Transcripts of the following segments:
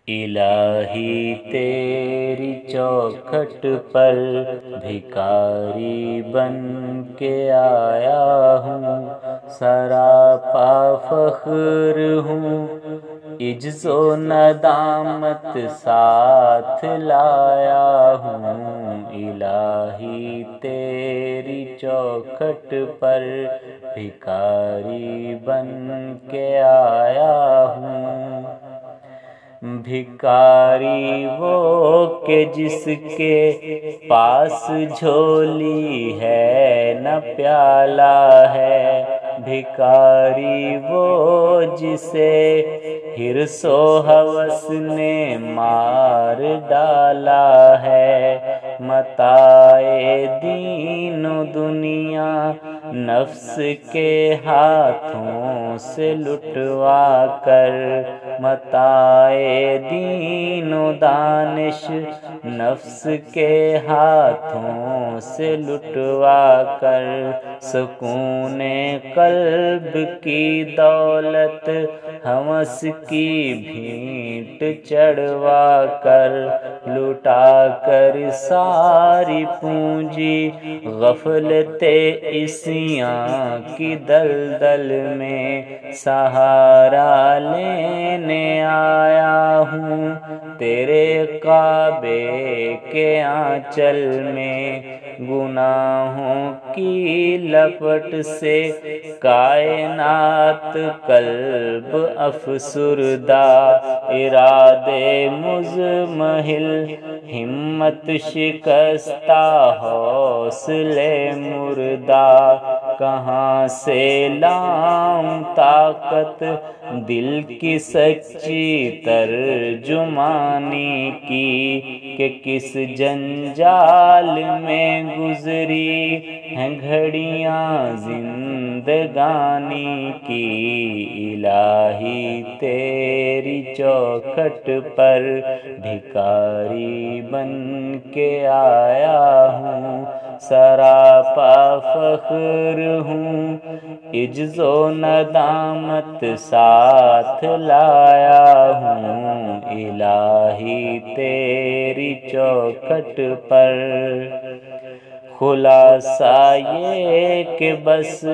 الہی تیری چوکھٹ پر بھکاری بن کے آیا ہوں، سراپا فخر ہوں، عجز و ندامت ساتھ لایا ہوں۔ الہی تیری چوکھٹ پر بھکاری بن کے آیا ہوں۔ بھکاری وہ کہ جس کے پاس جھولی ہے نہ پیالہ ہے، بھکاری وہ جسے حرص و ہوس نے مار ڈالا ہے۔ متاع دین و دنیا نفس کے ہاتھوں سے لٹوا کر، متاع دین و دانش نفس کے ہاتھوں سے لٹوا کر، سکون قلب کی دولت ہوس کی بھینٹ چڑھوا کر، لٹا کر ساری پونجی غفلت عصیاں کی دلدل میں سہارا لینے آیا ہوں۔ تیرے کعبے کے آنچل میں گناہوں کی لپٹ سے کائنات قلب افسردہ، ارادے مضمحل ہمت شکستہ حوصلے مردہ، کہاں سے لاؤں طاقت دل کی سچی ترجمانی کی، کہ کس جنجال میں گزری ہیں گھڑیاں زندگانی کی۔ الہی تیری چوکھٹ پر بھکاری بن کے آیا ہوں، سراپا فخر ہوں، عجز و ندامت ساتھ لایا ہوں۔ الہی تیری چوکھٹ پر خلاصہ یہ کہ بس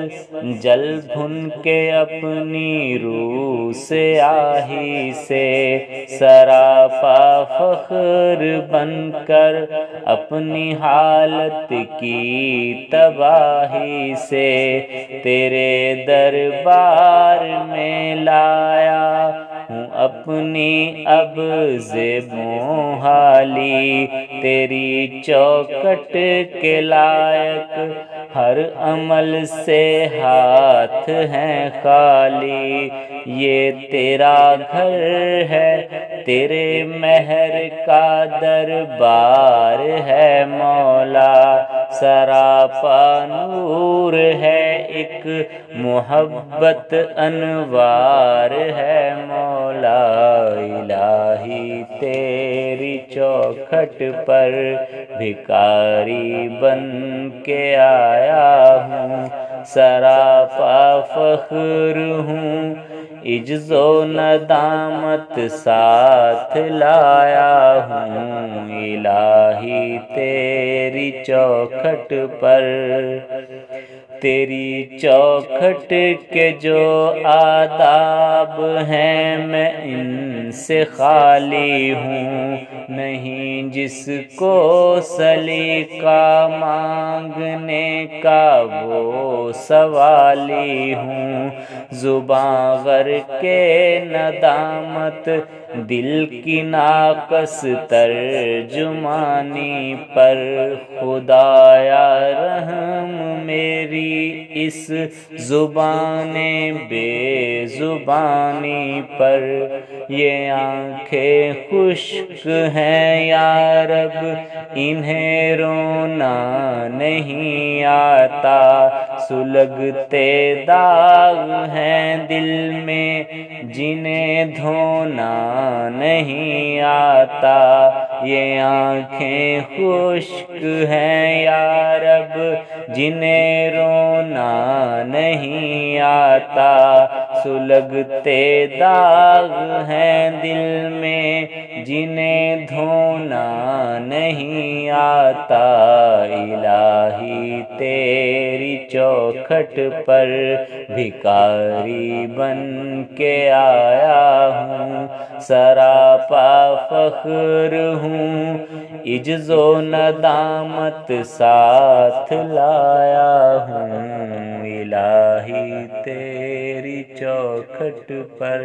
جل بھن کے اپنی روح سے آہی سے، سراپا فخر بن کر اپنی حالت کی تباہی سے، تیرے دربار میں لایا ہوں اپنی عبض محالی، تیری چوکھٹ کے لائق ہر عمل سے ہاتھ ہیں خالی۔ یہ تیرا گھر ہے، تیرے مہر کا دربار ہے مولا، سراپا نور ہے ایک محبت انوار ہے مولا۔ الہی تیری چوکھٹ پر بھکاری بن کے آیا ہوں، سراپا فخر ہوں، عجز و ندامت ساتھ لایا ہوں۔ الہی تیری چوکھٹ پر تیری چوکھٹ کے جو آداب ہیں میں ان سے خالی ہوں، نہیں جس کو سلیقہ مانگنے کا وہ سوالی ہوں۔ زباں غر کے ندامت دل کی ناقص ترجمانی پر، خدایا رحم میری اس زبان بے زبانی پر۔ یہ آنکھیں خشک ہیں یا رب انہیں رونا نہیں آتا، سلگتے داغ ہیں دل میں جنہیں دھونا نہیں آتا۔ یہ آنکھیں خشک ہیں یا رب جنہیں رونا نہیں آتا، سلگتے داغ ہیں دل میں جنہیں دھونا نہیں آتا، الہی تیری چوکھٹ پر بھکاری بن کے آیا ہوں، سراپا فخر ہوں، عجز و ندامت ساتھ لایا ہوں، الہی تیری چوکھٹ پر